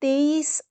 23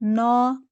9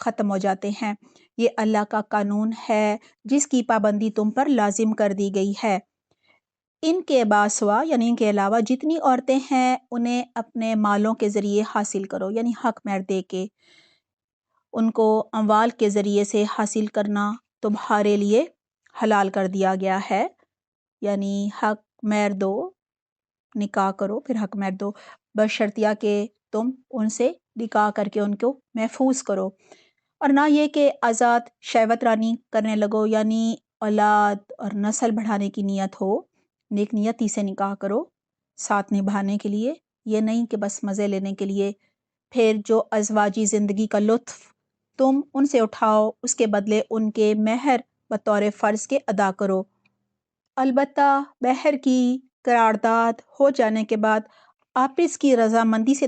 ختم ہو جاتے ہیں۔ یہ اللہ کا قانون ہے جس کی پابندی تم پر لازم کر دی گئی ہے۔ ان کے باسوا یعنی ان کے علاوہ جتنی عورتیں ہیں انہیں اپنے مالوں کے ذریعے حاصل کرو، یعنی حق مہر دے کے ان کو اموال کے ذریعے سے حاصل کرنا تمہارے لیے حلال کر دیا گیا ہے، یعنی حق مہر دو، نکاح کرو پھر حق مہر دو، بشرطیہ کہ تم ان سے نکاح کر کے ان کو محفوظ کرو، اور نہ یہ کہ آزاد شہوت رانی کرنے لگو، یعنی اولاد اور نسل بڑھانے کی نیت ہو، نیک نیتی سے نکاح کرو ساتھ نبھانے کے لیے، یہ نہیں کہ بس مزے لینے کے لیے۔ پھر جو ازواجی زندگی کا لطف تم ان سے اٹھاؤ اس کے بدلے ان کے مہر بطور فرض کے ادا کرو، البتہ مہر کی قرارداد ہو جانے کے بعد آپس کی رضامندی سے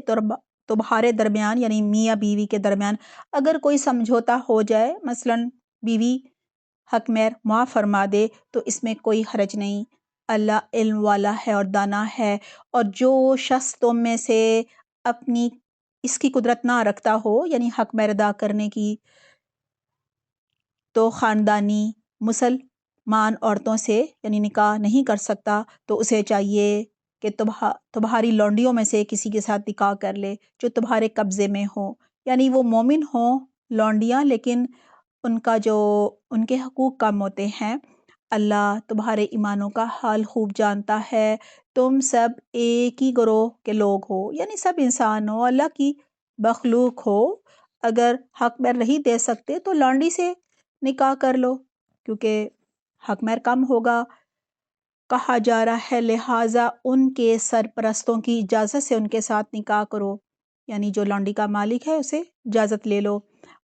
تمہارے درمیان یعنی میاں بیوی کے درمیان اگر کوئی سمجھوتا ہو جائے، مثلا بیوی حق مہر معاف فرما دے تو اس میں کوئی حرج نہیں۔ اللہ علم والا ہے اور دانا ہے، اور جو شخص تم میں سے اپنی اس کی قدرت نہ رکھتا ہو یعنی حق مہر ادا کرنے کی، تو خاندانی مسلمان عورتوں سے یعنی نکاح نہیں کر سکتا، تو اسے چاہیے کہ تمہاری لونڈیوں میں سے کسی کے ساتھ نکاح کر لے جو تمہارے قبضے میں ہو، یعنی وہ مومن ہوں لونڈیاں لیکن ان کے حقوق کم ہوتے ہیں۔ اللہ تمہارے ایمانوں کا حال خوب جانتا ہے، تم سب ایک ہی گروہ کے لوگ ہو، یعنی سب انسان ہو، اللہ کی مخلوق ہو، اگر حق مہر نہیں دے سکتے تو لونڈی سے نکاح کر لو کیونکہ حق مہر کم ہوگا۔ کہا جا رہا ہے لہٰذا ان کے سرپرستوں کی اجازت سے ان کے ساتھ نکاح کرو، یعنی جو لونڈی کا مالک ہے اسے اجازت لے لو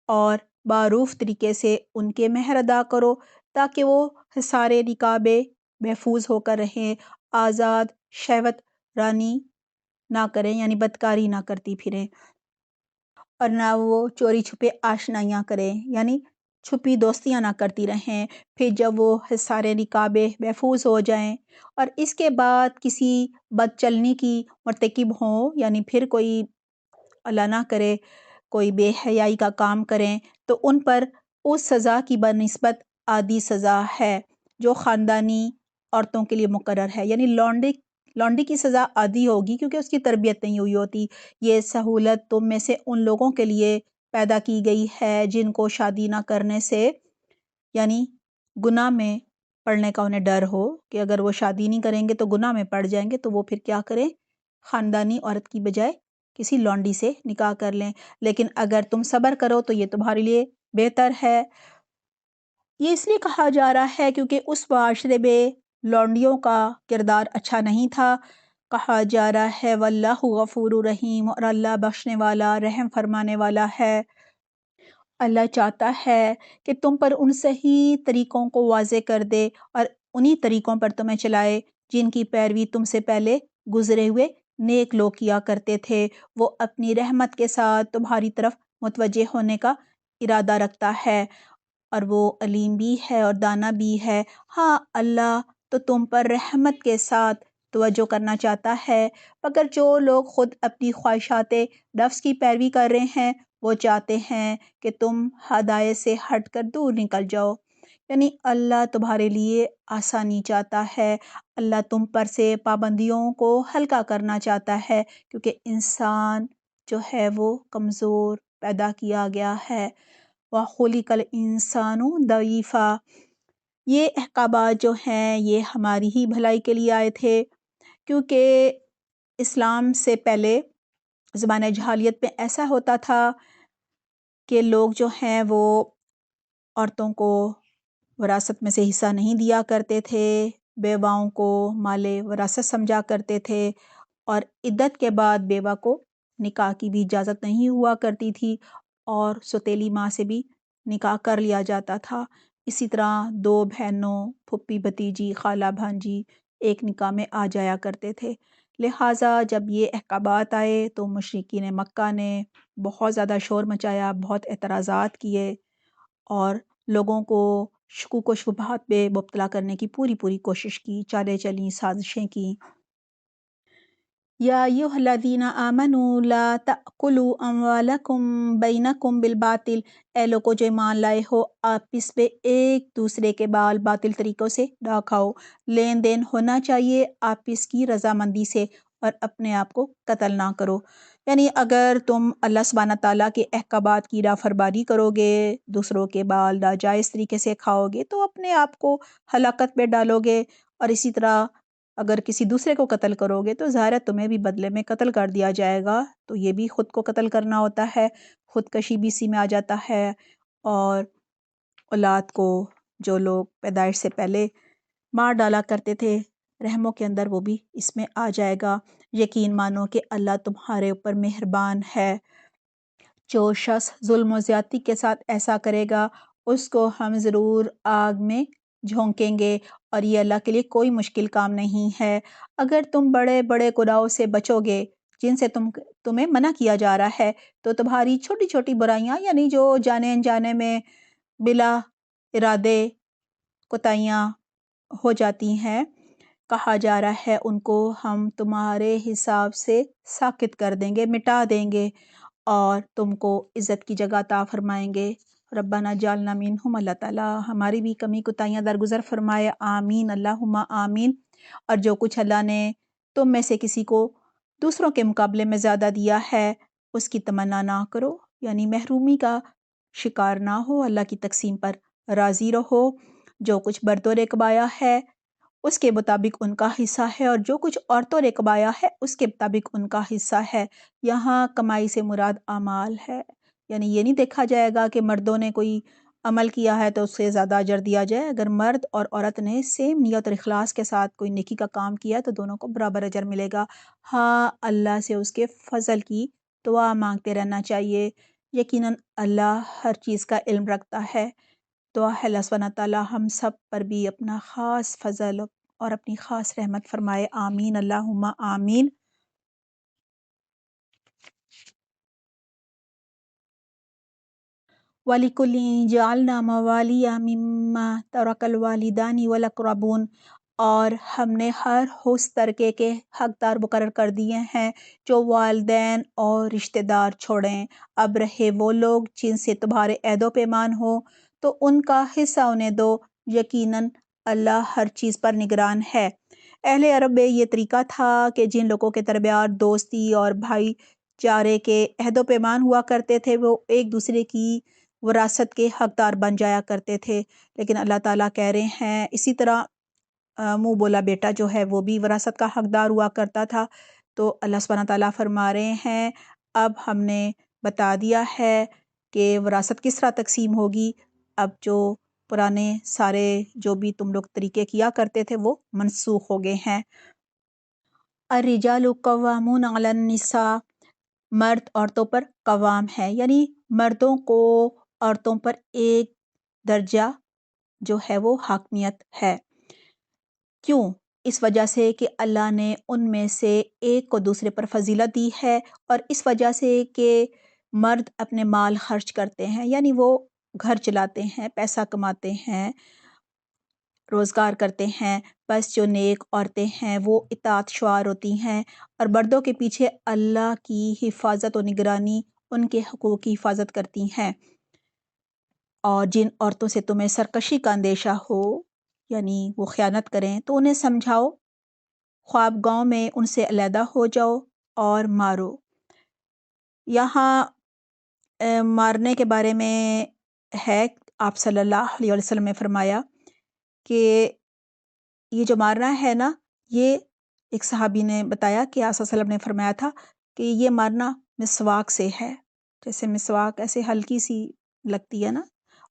اور معروف طریقے سے ان کے مہر ادا کرو تاکہ وہ سارے نکابے محفوظ ہو کر رہیں، آزاد شہوت رانی نہ کریں یعنی بدکاری نہ کرتی پھریں، اور نہ وہ چوری چھپے آشنائیاں کریں یعنی چھپی دوستیاں نہ کرتی رہیں۔ پھر جب وہ سارے نکابے محفوظ ہو جائیں اور اس کے بعد کسی بد چلنی کی مرتکب ہوں، یعنی پھر کوئی اللہ نہ کرے کوئی بے حیائی کا کام کریں، تو ان پر اس سزا کی بنسبت آدھی سزا ہے جو خاندانی عورتوں کے لیے مقرر ہے، یعنی لونڈی کی سزا آدھی ہوگی کیونکہ اس کی تربیت نہیں ہوئی ہوتی۔ یہ سہولت تم میں سے ان لوگوں کے لیے پیدا کی گئی ہے جن کو شادی نہ کرنے سے یعنی گناہ میں پڑنے کا انہیں ڈر ہو کہ اگر وہ شادی نہیں کریں گے تو گناہ میں پڑ جائیں گے، تو وہ پھر کیا کریں، خاندانی عورت کی بجائے کسی لونڈی سے نکاح کر لیں۔ لیکن اگر تم صبر کرو تو یہ تمہارے لیے بہتر ہے۔ یہ اس لیے کہا جا رہا ہے کیونکہ اس معاشرے میں لونڈیوں کا کردار اچھا نہیں تھا۔ کہا جا رہا ہے واللہ غفور رحیم، اور اللہ بخشنے والا رحم فرمانے والا ہے۔ اللہ چاہتا ہے کہ تم پر ان صحیح طریقوں کو واضح کر دے اور انہی طریقوں پر تمہیں چلائے جن کی پیروی تم سے پہلے گزرے ہوئے نیک لوگ کیا کرتے تھے۔ وہ اپنی رحمت کے ساتھ تمہاری طرف متوجہ ہونے کا ارادہ رکھتا ہے اور وہ علیم بھی ہے اور دانا بھی ہے۔ ہاں اللہ تو تم پر رحمت کے ساتھ توجہ کرنا چاہتا ہے، مگر جو لوگ خود اپنی خواہشات نفس کی پیروی کر رہے ہیں وہ چاہتے ہیں کہ تم ہدایت سے ہٹ کر دور نکل جاؤ، یعنی اللہ تمہارے لیے آسانی چاہتا ہے، اللہ تم پر سے پابندیوں کو ہلکا کرنا چاہتا ہے کیونکہ انسان جو ہے وہ کمزور پیدا کیا گیا ہے۔ وَخُلِقَ الْإِنسَانُ ضَعِیفًا، یہ احکامات جو ہیں یہ ہماری ہی بھلائی کے لیے آئے تھے کیونکہ اسلام سے پہلے زمانہ جہالیت میں ایسا ہوتا تھا کہ لوگ جو ہیں وہ عورتوں کو وراثت میں سے حصہ نہیں دیا کرتے تھے، بیواؤں کو مال وراثت سمجھا کرتے تھے، اور عدت کے بعد بیوہ کو نکاح کی بھی اجازت نہیں ہوا کرتی تھی اور سوتیلی ماں سے بھی نکاح کر لیا جاتا تھا۔ اسی طرح دو بہنوں، پھپھی بھتیجی، خالہ بھانجی ایک نکاح میں آ جایا کرتے تھے۔ لہٰذا جب یہ احکامات آئے تو مشرکین مکہ نے بہت زیادہ شور مچایا، بہت اعتراضات کیے اور لوگوں کو شکوک و شبہات میں مبتلا کرنے کی پوری کوشش کی، چالیں چلیں، سازشیں کی۔ یا ایھا آمنوا لا تأکلوا اموالکم بینکم بالباطل، اے لوگو جو ایمان لائے ہو، آپس میں ایک دوسرے کے بال باطل طریقوں سے نہ کھاؤ، لین دین ہونا چاہیے آپس کی رضامندی سے، اور اپنے آپ کو قتل نہ کرو۔ یعنی اگر تم اللہ سبحانہ تعالیٰ کے احکامات کی نافرمانی کرو گے، دوسروں کے بال ناجائز طریقے سے کھاؤ گے، تو اپنے آپ کو ہلاکت میں ڈالو گے، اور اسی طرح اگر کسی دوسرے کو قتل کرو گے تو ظاہر ہے تمہیں بھی بدلے میں قتل کر دیا جائے گا، تو یہ بھی خود کو قتل کرنا ہوتا ہے، خودکشی بھی اسی میں آ جاتا ہے۔ اور اولاد کو جو لوگ پیدائش سے پہلے مار ڈالا کرتے تھے رحموں کے اندر، وہ بھی اس میں آ جائے گا۔ یقین مانو کہ اللہ تمہارے اوپر مہربان ہے۔ جو شخص ظلم و زیادتی کے ساتھ ایسا کرے گا اس کو ہم ضرور آگ میں جھونکیں گے، اور یہ اللہ کے لیے کوئی مشکل کام نہیں ہے۔ اگر تم بڑے بڑے گناہوں سے بچو گے جن سے تمہیں منع کیا جا رہا ہے، تو تمہاری چھوٹی چھوٹی برائیاں، یعنی جو جانے انجانے میں بلا ارادے کوتاہیاں ہو جاتی ہیں، کہا جا رہا ہے ان کو ہم تمہارے حساب سے ساقط کر دیں گے، مٹا دیں گے، اور تم کو عزت کی جگہ عطا فرمائیں گے۔ ربنا جعلنا منہم، اللہ تعالیٰ ہماری بھی کمی کوتاہیاں درگزر فرمائے، آمین اللہم آمین۔ اور جو کچھ اللہ نے تم میں سے کسی کو دوسروں کے مقابلے میں زیادہ دیا ہے اس کی تمنا نہ کرو، یعنی محرومی کا شکار نہ ہو، اللہ کی تقسیم پر راضی رہو۔ جو کچھ مردوں نے کمایا ہے اس کے مطابق ان کا حصہ ہے، اور جو کچھ عورتوں نے کمایا ہے اس کے مطابق ان کا حصہ ہے۔ یہاں کمائی سے مراد اعمال ہے، یعنی یہ نہیں دیکھا جائے گا کہ مردوں نے کوئی عمل کیا ہے تو اس سے زیادہ اجر دیا جائے۔ اگر مرد اور عورت نے سیم نیت اور اخلاص کے ساتھ کوئی نیکی کا کام کیا تو دونوں کو برابر اجر ملے گا۔ ہاں، اللہ سے اس کے فضل کی دعا مانگتے رہنا چاہیے۔ یقیناً اللہ ہر چیز کا علم رکھتا ہے۔ دعا ہے اللہ سبحانہ تعالیٰ ہم سب پر بھی اپنا خاص فضل اور اپنی خاص رحمت فرمائے، آمین اللہم آمین۔ وَلِكُلٍّ جَعَلْنَا مَوَالِيَ مِمَّا تَرَكَ الْوَالِدَانِ وَالْأَقْرَبُونَ، اور ہم نے ہر اس ترکے کے حقدار مقرر کر دیے ہیں جو والدین اور رشتہ دار چھوڑیں۔ اب رہے وہ لوگ جن سے تمہارے عہد و پیمان ہو تو ان کا حصہ انہیں دو، یقیناً اللہ ہر چیز پر نگران ہے۔ اہل عرب میں یہ طریقہ تھا کہ جن لوگوں کے درمیان دوستی اور بھائی چارے کے عہد و پیمان ہوا کرتے تھے وہ ایک دوسرے کی وراثت کے حقدار بن جایا کرتے تھے، لیکن اللہ تعالیٰ کہہ رہے ہیں اسی طرح منہ بولا بیٹا جو ہے وہ بھی وراثت کا حقدار ہوا کرتا تھا۔ تو اللہ سبحانہ تعالیٰ فرما رہے ہیں اب ہم نے بتا دیا ہے کہ وراثت کس طرح تقسیم ہوگی۔ اب جو پرانے سارے جو بھی تم لوگ طریقے کیا کرتے تھے وہ منسوخ ہو گئے ہیں۔ الرجال قوامون علی النساء، مرد عورتوں پر قوام ہے، یعنی مردوں کو عورتوں پر ایک درجہ جو ہے وہ حاکمیت ہے۔ کیوں؟ اس وجہ سے کہ اللہ نے ان میں سے ایک کو دوسرے پر فضیلت دی ہے، اور اس وجہ سے کہ مرد اپنے مال خرچ کرتے ہیں، یعنی وہ گھر چلاتے ہیں، پیسہ کماتے ہیں، روزگار کرتے ہیں، بس جو نیک عورتیں ہیں وہ اطاعت شعار ہوتی ہیں، اور مردوں کے پیچھے اللہ کی حفاظت و نگرانی ان کے حقوق کی حفاظت کرتی ہیں۔ اور جن عورتوں سے تمہیں سرکشی کا اندیشہ ہو، یعنی وہ خیانت کریں، تو انہیں سمجھاؤ، خواب گاؤں میں ان سے علیحدہ ہو جاؤ اور مارو۔ یہاں مارنے کے بارے میں ہے، آپ صلی اللہ علیہ وسلم نے فرمایا کہ یہ جو مارنا ہے نا، یہ ایک صحابی نے بتایا کہ آپ صلی اللہ علیہ وسلم نے فرمایا تھا کہ یہ مارنا مسواک سے ہے، جیسے مسواک ایسے ہلکی سی لگتی ہے نا،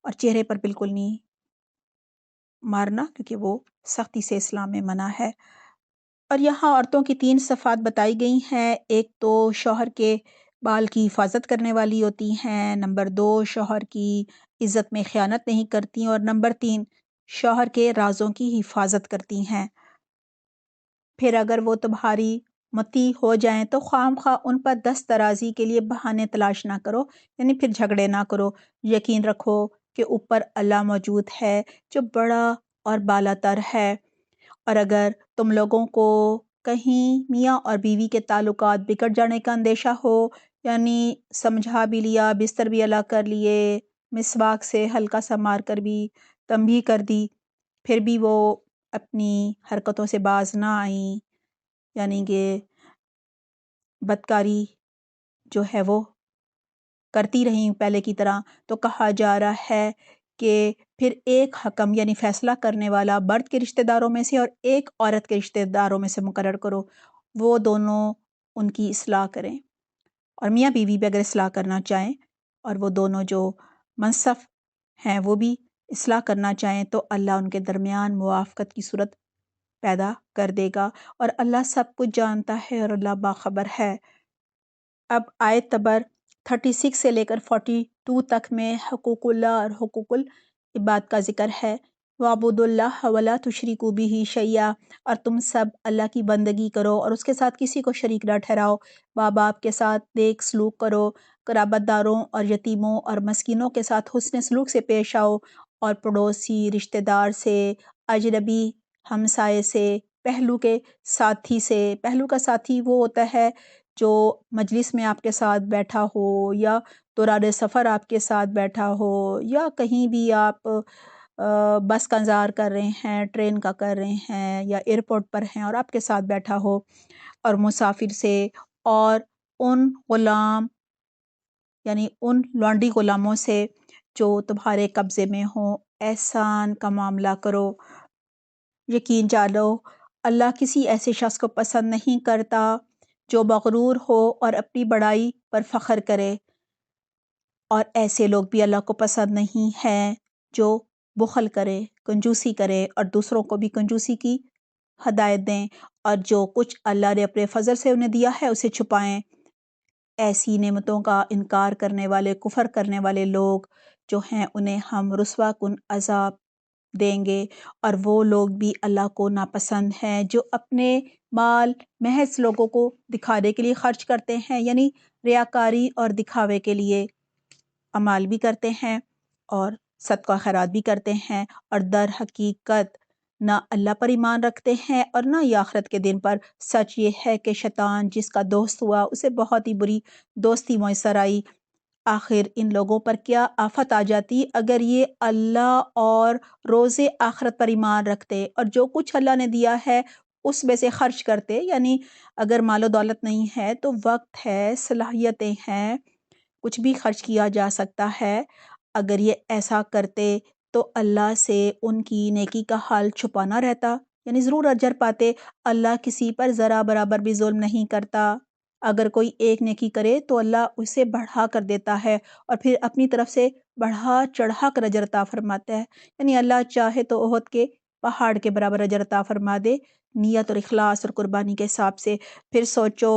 اور چہرے پر بالکل نہیں مارنا کیونکہ وہ سختی سے اسلام میں منع ہے۔ اور یہاں عورتوں کی 3 صفات بتائی گئی ہیں۔ ایک تو شوہر کے بال کی حفاظت کرنے والی ہوتی ہیں، نمبر 2 شوہر کی عزت میں خیانت نہیں کرتی، اور نمبر 3 شوہر کے رازوں کی حفاظت کرتی ہیں۔ پھر اگر وہ تمہاری مطیع ہو جائیں تو خواہ مخواہ ان پر دست درازی کے لیے بہانے تلاش نہ کرو، یعنی پھر جھگڑے نہ کرو۔ یقین رکھو کہ اوپر اللہ موجود ہے جو بڑا اور بالا تر ہے، اور اگر تم لوگوں کو کہیں میاں اور بیوی کے تعلقات بگڑ جانے کا اندیشہ ہو، یعنی سمجھا بھی لیا، بستر بھی الگ کر لیے، مسواک سے ہلکا سا مار کر بھی تنبیہ کر دی، پھر بھی وہ اپنی حرکتوں سے باز نہ آئیں، یعنی کہ بدکاری جو ہے وہ کرتی رہیں پہلے کی طرح، تو کہا جا رہا ہے کہ پھر ایک حکم یعنی فیصلہ کرنے والا مرد کے رشتہ داروں میں سے اور ایک عورت کے رشتہ داروں میں سے مقرر کرو، وہ دونوں ان کی اصلاح کریں، اور میاں بیوی بھی اگر اصلاح کرنا چاہیں اور وہ دونوں جو منصف ہیں وہ بھی اصلاح کرنا چاہیں تو اللہ ان کے درمیان موافقت کی صورت پیدا کر دے گا، اور اللہ سب کچھ جانتا ہے اور اللہ باخبر ہے۔ اب آیت نمبر 36 سے لے کر 42 تک میں حقوق اللہ اور حقوق العباد کا ذکر ہے۔ وَاعْبُدُوا اللَّهَ وَلَا تُشْرِكُوا بِهِ شَيْئًا، اور تم سب اللہ کی بندگی کرو اور اس کے ساتھ کسی کو شریک نہ ٹھہراؤ، ماں باپ کے ساتھ نیک سلوک کرو، قرابت داروں اور یتیموں اور مسکینوں کے ساتھ حسن سلوک سے پیش آؤ، اور پڑوسی رشتہ دار سے، اجنبی ہمسائے سے، پہلو کے ساتھی سے۔ پہلو کا ساتھی وہ ہوتا ہے جو مجلس میں آپ کے ساتھ بیٹھا ہو، یا دوران سفر آپ کے ساتھ بیٹھا ہو، یا کہیں بھی آپ بس کا انتظار کر رہے ہیں، ٹرین کا کر رہے ہیں، یا ایئرپورٹ پر ہیں اور آپ کے ساتھ بیٹھا ہو، اور مسافر سے، اور ان غلام یعنی ان لونڈی غلاموں سے جو تمہارے قبضے میں ہوں، احسان کا معاملہ کرو۔ یقین جانو اللہ کسی ایسے شخص کو پسند نہیں کرتا جو مغرور ہو اور اپنی بڑائی پر فخر کرے، اور ایسے لوگ بھی اللہ کو پسند نہیں ہیں جو بخل کرے، کنجوسی کرے اور دوسروں کو بھی کنجوسی کی ہدایت دیں، اور جو کچھ اللہ نے اپنے فضل سے انہیں دیا ہے اسے چھپائیں۔ ایسی نعمتوں کا انکار کرنے والے، کفر کرنے والے لوگ جو ہیں انہیں ہم رسوا کن عذاب دیں گے، اور وہ لوگ بھی اللہ کو ناپسند ہیں جو اپنے مال محض لوگوں کو دکھانے کے لیے خرچ کرتے ہیں، یعنی ریاکاری اور دکھاوے کے لیے اعمال بھی کرتے ہیں اور صدقہ خیرات بھی کرتے ہیں، اور در حقیقت نہ اللہ پر ایمان رکھتے ہیں اور نہ ہی آخرت کے دن پر۔ سچ یہ ہے کہ شیطان جس کا دوست ہوا اسے بہت ہی بری دوستی میسر آئی۔ آخر ان لوگوں پر کیا آفت آ جاتی اگر یہ اللہ اور روز آخرت پر ایمان رکھتے اور جو کچھ اللہ نے دیا ہے اس میں سے خرچ کرتے، یعنی اگر مال و دولت نہیں ہے تو وقت ہے، صلاحیتیں ہیں، کچھ بھی خرچ کیا جا سکتا ہے۔ اگر یہ ایسا کرتے تو اللہ سے ان کی نیکی کا حال چھپانا رہتا، یعنی ضرور اجر پاتے۔ اللہ کسی پر ذرا برابر بھی ظلم نہیں کرتا۔ اگر کوئی ایک نیکی کرے تو اللہ اسے بڑھا کر دیتا ہے اور پھر اپنی طرف سے بڑھا چڑھا کر اجر عطا فرماتا ہے، یعنی اللہ چاہے تو احد کے پہاڑ کے برابر اجر عطا فرما دے، نیت اور اخلاص اور قربانی کے حساب سے۔ پھر سوچو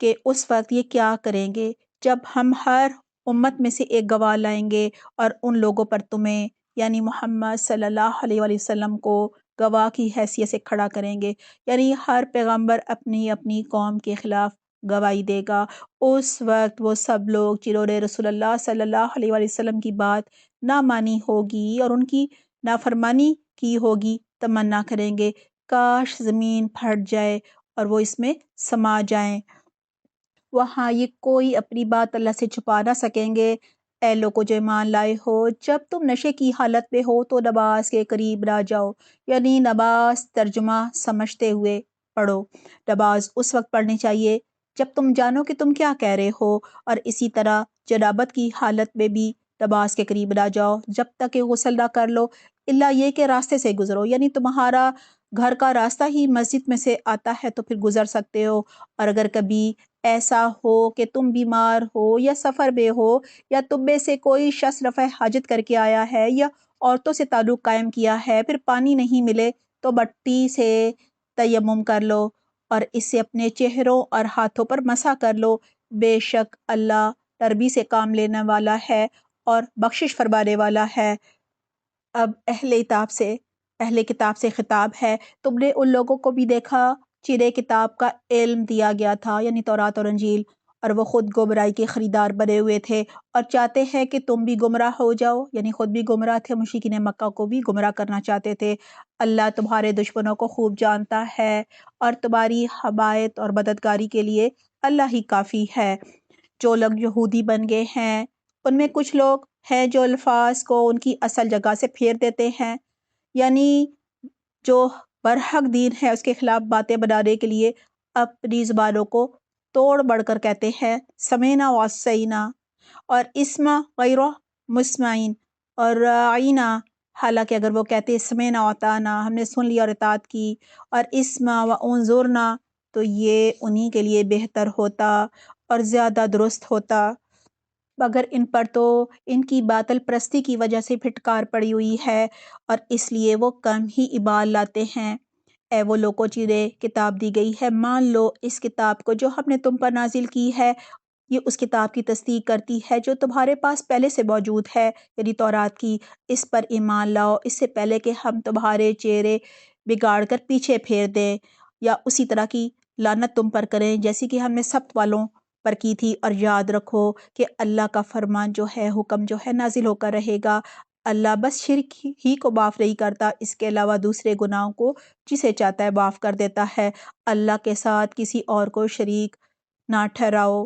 کہ اس وقت یہ کیا کریں گے جب ہم ہر امت میں سے ایک گواہ لائیں گے اور ان لوگوں پر تمہیں یعنی محمد صلی اللہ علیہ وآلہ وسلم کو گواہ کی حیثیت سے کھڑا کریں گے، یعنی ہر پیغمبر اپنی اپنی قوم کے خلاف گواہی دے گا۔ اس وقت وہ سب لوگ جنہوں نے رسول اللہ صلی اللہ علیہ وآلہ وسلم کی بات نہ مانی ہوگی اور ان کی نافرمانی کی ہوگی، تمنا کریں گے کاش زمین پھٹ جائے اور وہ اس میں سما جائیں۔ وہاں یہ کوئی اپنی بات اللہ سے چھپا نہ سکیں گے۔ اے لوگو جو ایمان لائے ہو، جب تم نشے کی حالت میں ہو تو نماز کے قریب نہ جاؤ، یعنی نماز ترجمہ سمجھتے ہوئے پڑھو۔ نماز اس وقت پڑھنی چاہیے جب تم جانو کہ تم کیا کہہ رہے ہو، اور اسی طرح جنابت کی حالت میں بھی نماز کے قریب نہ جاؤ جب تک کہ غسل نہ کر لو، الا یہ کہ راستے سے گزرو، یعنی تمہارا گھر کا راستہ ہی مسجد میں سے آتا ہے تو پھر گزر سکتے ہو، اور اگر کبھی ایسا ہو کہ تم بیمار ہو یا سفر میں ہو یا تم میں سے کوئی شخص رفع حاجت کر کے آیا ہے یا عورتوں سے تعلق قائم کیا ہے، پھر پانی نہیں ملے تو مٹی سے تیمم کر لو اور اس سے اپنے چہروں اور ہاتھوں پر مسح کر لو، بے شک اللہ نرمی سے کام لینے والا ہے اور بخشش فرمانے والا ہے۔ اب اہل کتاب سے خطاب ہے، تم نے ان لوگوں کو بھی دیکھا جنہیں کتاب کا علم دیا گیا تھا، یعنی تورات اور انجیل، اور وہ خود گمراہی کے خریدار بنے ہوئے تھے اور چاہتے ہیں کہ تم بھی گمراہ ہو جاؤ، یعنی خود بھی گمراہ تھے، مشرکین مکہ کو بھی گمراہ کرنا چاہتے تھے۔ اللہ تمہارے دشمنوں کو خوب جانتا ہے اور تمہاری حمایت اور مددگاری کے لیے اللہ ہی کافی ہے۔ جو لوگ یہودی بن گئے ہیں ان میں کچھ لوگ ہیں جو الفاظ کو ان کی اصل جگہ سے پھیر دیتے ہیں، یعنی جو برحق دین ہے اس کے خلاف باتیں بنانے کے لیے اپنی زبانوں کو توڑ بڑھ کر کہتے ہیں سمینا وعصینا اور اسما غیر مسمعین اور رائنا، حالانکہ اگر وہ کہتے سمینا وطانا، ہم نے سن لیا اور اطاعت کی، اور اسما و انظرنا، تو یہ انہی کے لیے بہتر ہوتا اور زیادہ درست ہوتا، مگر ان پر تو ان کی باطل پرستی کی وجہ سے پھٹکار پڑی ہوئی ہے اور اس لیے وہ کم ہی ایمان لاتے ہیں۔ اے وہ لوگوں جنہیں کتاب دی گئی ہے، مان لو اس کتاب کو جو ہم نے تم پر نازل کی ہے، یہ اس کتاب کی تصدیق کرتی ہے جو تمہارے پاس پہلے سے موجود ہے، یعنی تورات کی۔ اس پر ایمان لاؤ اس سے پہلے کہ ہم تمہارے چہرے بگاڑ کر پیچھے پھیر دیں یا اسی طرح کی لعنت تم پر کریں جیسی کہ ہم نے سبت والوں پر کی تھی، اور یاد رکھو کہ اللہ کا فرمان جو ہے، حکم جو ہے، نازل ہو کر رہے گا۔ اللہ بس شرک ہی کو معاف نہیں کرتا، اس کے علاوہ دوسرے گناہوں کو جسے چاہتا ہے معاف کر دیتا ہے۔ اللہ کے ساتھ کسی اور کو شریک نہ ٹھہراؤ،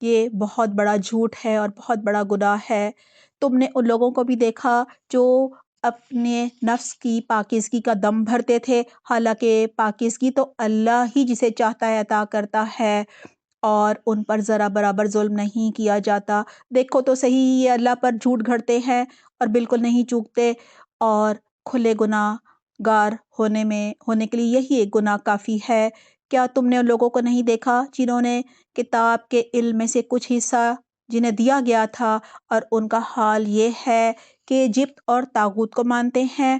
یہ بہت بڑا جھوٹ ہے اور بہت بڑا گناہ ہے۔ تم نے ان لوگوں کو بھی دیکھا جو اپنے نفس کی پاکیزگی کا دم بھرتے تھے، حالانکہ پاکیزگی تو اللہ ہی جسے چاہتا ہے عطا کرتا ہے اور ان پر ذرا برابر ظلم نہیں کیا جاتا۔ دیکھو تو صحیح، یہ اللہ پر جھوٹ گھڑتے ہیں اور بالکل نہیں چوکتے، اور کھلے گناہ گار ہونے کے لیے یہی ایک گناہ کافی ہے۔ کیا تم نے ان لوگوں کو نہیں دیکھا جنہوں نے کتاب کے علم میں سے کچھ حصہ جنہیں دیا گیا تھا، اور ان کا حال یہ ہے کہ جبت اور طاغوت کو مانتے ہیں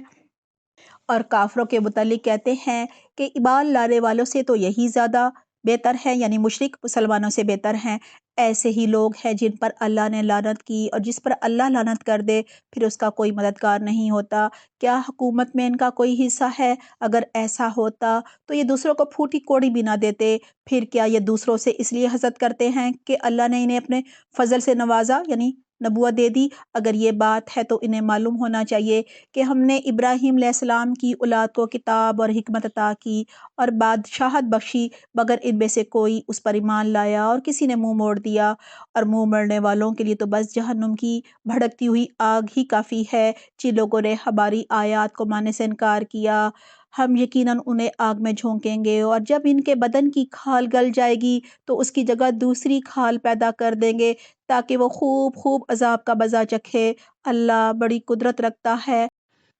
اور کافروں کے متعلق کہتے ہیں کہ ایمان لانے والوں سے تو یہی زیادہ بہتر ہے، یعنی مشرک مسلمانوں سے بہتر ہیں۔ ایسے ہی لوگ ہیں جن پر اللہ نے لعنت کی، اور جس پر اللہ لعنت کر دے پھر اس کا کوئی مددگار نہیں ہوتا۔ کیا حکومت میں ان کا کوئی حصہ ہے؟ اگر ایسا ہوتا تو یہ دوسروں کو پھوٹی کوڑی بھی نہ دیتے۔ پھر کیا یہ دوسروں سے اس لیے حسد کرتے ہیں کہ اللہ نے انہیں اپنے فضل سے نوازا، یعنی نبوت دے دی؟ اگر یہ بات ہے تو انہیں معلوم ہونا چاہیے کہ ہم نے ابراہیم علیہ السلام کی اولاد کو کتاب اور حکمت عطا کی اور بادشاہت بخشی، مگر ان میں سے کوئی اس پر ایمان لایا اور کسی نے منہ موڑ دیا، اور منہ موڑنے والوں کے لیے تو بس جہنم کی بھڑکتی ہوئی آگ ہی کافی ہے۔ جن لوگوں نے ہماری آیات کو ماننے سے انکار کیا، ہم یقیناً انہیں آگ میں جھونکیں گے، اور جب ان کے بدن کی کھال گل جائے گی تو اس کی جگہ دوسری کھال پیدا کر دیں گے تاکہ وہ خوب خوب عذاب کا مزہ چکھے۔ اللہ بڑی قدرت رکھتا ہے۔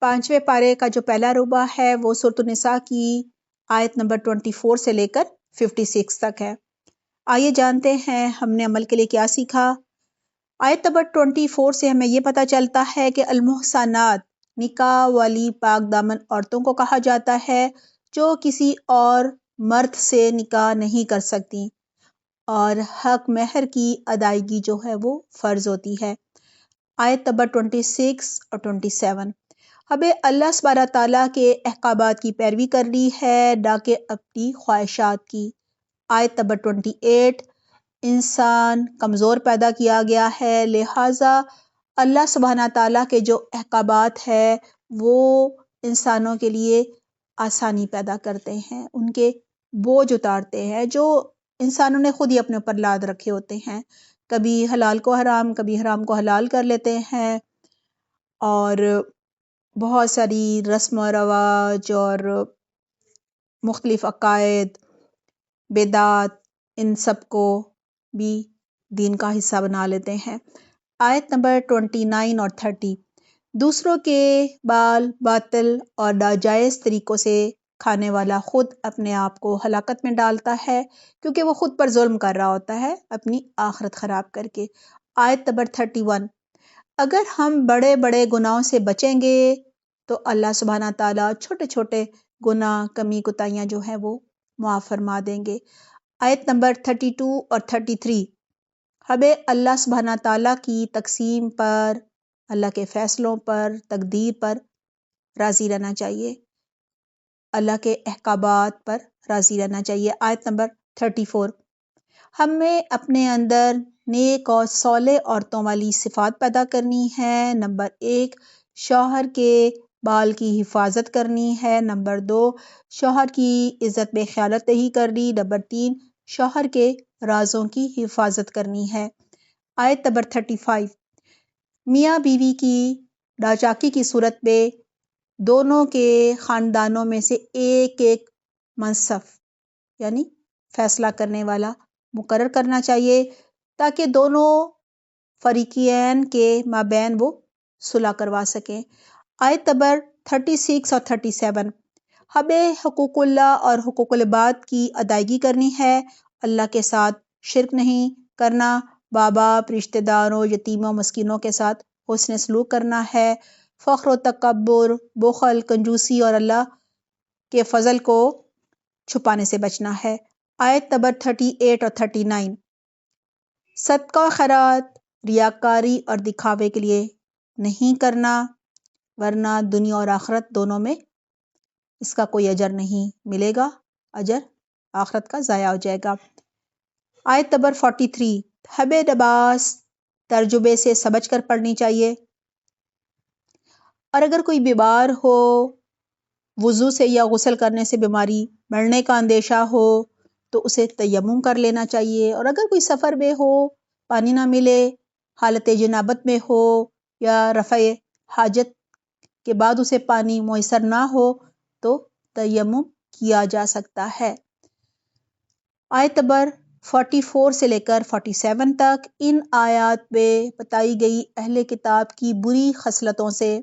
5ویں پارے کا جو پہلا ربع ہے وہ سورۃ النساء کی آیت نمبر 24 سے لے کر 56 تک ہے۔ آئیے جانتے ہیں ہم نے عمل کے لیے کیا سیکھا۔ آیت نمبر 24 سے ہمیں یہ پتہ چلتا ہے کہ المحصنات، نکاح والی پاک دامن عورتوں کو کہا جاتا ہے جو کسی اور مرد سے نکاح نہیں کر سکتی، اور حق مہر کی ادائیگی جو ہے وہ فرض ہوتی ہے۔ آیت نمبر 26 اور 27، ہمیں اللہ سبحانہ تعالیٰ کے احکامات کی پیروی کرنی ہے، نہ کہ اپنی خواہشات کی۔ آیت نمبر 28، انسان کمزور پیدا کیا گیا ہے، لہٰذا اللہ سبحانہ تعالیٰ کے جو احکامات ہے وہ انسانوں کے لیے آسانی پیدا کرتے ہیں، ان کے بوجھ اتارتے ہیں جو انسانوں نے خود ہی اپنے اوپر لاد رکھے ہوتے ہیں۔ کبھی حلال کو حرام، کبھی حرام کو حلال کر لیتے ہیں، اور بہت ساری رسم و رواج اور مختلف عقائد، بدعات، ان سب کو بھی دین کا حصہ بنا لیتے ہیں۔ آیت نمبر 29 اور 30، دوسروں کے بال باطل اور ناجائز طریقوں سے کھانے والا خود اپنے آپ کو ہلاکت میں ڈالتا ہے، کیونکہ وہ خود پر ظلم کر رہا ہوتا ہے اپنی آخرت خراب کر کے۔ آیت نمبر 31، اگر ہم بڑے بڑے گناہوں سے بچیں گے تو اللہ سبحانہ تعالیٰ چھوٹے چھوٹے گناہ، کمی کوتاہیاں جو ہیں وہ معاف فرما دیں گے۔ آیت نمبر 32 اور 33، ہمیں اللہ سبحانہ تعالیٰ کی تقسیم پر، اللہ کے فیصلوں پر، تقدیر پر راضی رہنا چاہیے، اللہ کے احکامات پر راضی رہنا چاہیے۔ آیت نمبر 34، ہمیں اپنے اندر نیک اور صالح عورتوں والی صفات پیدا کرنی ہے۔ نمبر 1، شوہر کے بال کی حفاظت کرنی ہے۔ نمبر 2، شوہر کی عزت میں خیانت نہیں کرنی۔ نمبر 3، شوہر کے رازوں کی حفاظت کرنی ہے۔ آیت نمبر 35، میاں بیوی کی ناچاکی کی صورت میں دونوں کے خاندانوں میں سے ایک منصف یعنی فیصلہ کرنے والا مقرر کرنا چاہیے تاکہ دونوں فریقین کے مابین وہ صلح کروا سکیں۔ آیت نمبر 36 اور 37، ہمیں حقوق اللہ اور حقوق العباد کی ادائیگی کرنی ہے۔ اللہ کے ساتھ شرک نہیں کرنا، باپ باپ، رشتہ داروں، یتیموں، مسکینوں کے ساتھ حسن سلوک کرنا ہے، فخر و تکبر، بخل، کنجوسی اور اللہ کے فضل کو چھپانے سے بچنا ہے۔ آیت نمبر 38 اور 39، صدقہ خیرات ریاکاری اور دکھاوے کے لیے نہیں کرنا، ورنہ دنیا اور آخرت دونوں میں اس کا کوئی اجر نہیں ملے گا، اجر آخرت کا ضائع ہو جائے گا۔ آیت نمبر 43، ہمیں نماز ترجمے سے سمجھ کر پڑھنی چاہیے، اور اگر کوئی بیمار ہو، وضو سے یا غسل کرنے سے بیماری بڑھنے کا اندیشہ ہو تو اسے تیمم کر لینا چاہیے، اور اگر کوئی سفر میں ہو، پانی نہ ملے، حالت جنابت میں ہو یا رفع حاجت کے بعد اسے پانی میسر نہ ہو تو تیمم کیا جا سکتا ہے۔ آیت نمبر 44 سے لے کر 47 تک ان آیات میں بتائی گئی اہل کتاب کی بری خصلتوں سے،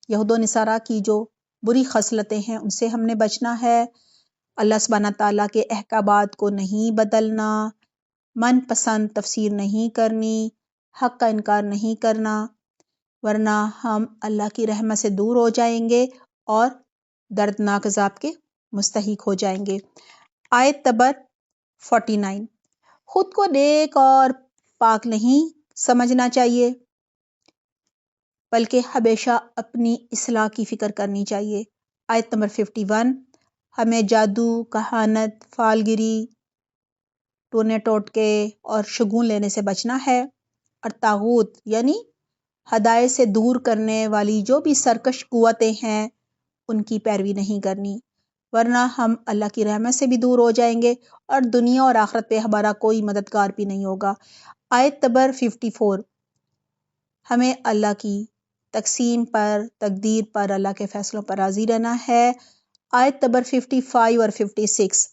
یہود و نصارہ کی جو بری خصلتیں ہیں ان سے ہم نے بچنا ہے۔ اللہ سبحانہ تعالیٰ کے احکامات کو نہیں بدلنا، من پسند تفسیر نہیں کرنی، حق کا انکار نہیں کرنا، ورنہ ہم اللہ کی رحمت سے دور ہو جائیں گے اور دردناک عذاب کے مستحق ہو جائیں گے۔ آیت نمبر 49، خود کو نیک اور پاک نہیں سمجھنا چاہیے بلکہ ہمیشہ اپنی اصلاح کی فکر کرنی چاہیے۔ آیت نمبر 51، ہمیں جادو، کہانت، فال گری، ٹونے ٹوٹکے اور شگون لینے سے بچنا ہے، اور طاغوت یعنی ہدایت سے دور کرنے والی جو بھی سرکش قوتیں ہیں ان کی پیروی نہیں کرنی، ورنہ ہم اللہ کی رحمت سے بھی دور ہو جائیں گے اور دنیا اور آخرت پہ ہمارا کوئی مددگار بھی نہیں ہوگا۔ آیت نمبر 54، ہمیں اللہ کی تقسیم پر، تقدیر پر، اللہ کے فیصلوں پر راضی رہنا ہے۔ آیت نمبر 55 اور 56،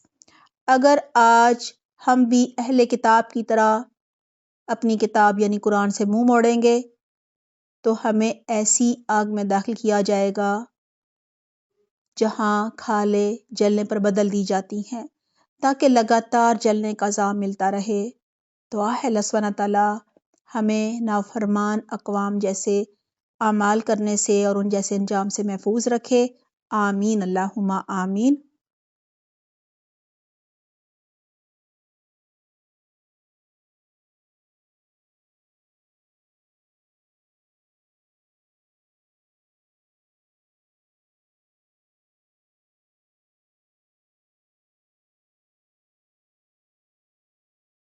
اگر آج ہم بھی اہل کتاب کی طرح اپنی کتاب یعنی قرآن سے منہ موڑیں گے تو ہمیں ایسی آگ میں داخل کیا جائے گا جہاں کھالیں جلنے پر بدل دی جاتی ہیں تاکہ لگاتار جلنے کا عذاب ملتا رہے۔ دعا ہے اللہ سبحانہ تعالیٰ ہمیں نافرمان اقوام جیسے اعمال کرنے سے اور ان جیسے انجام سے محفوظ رکھے۔ آمین، اللہم آمین۔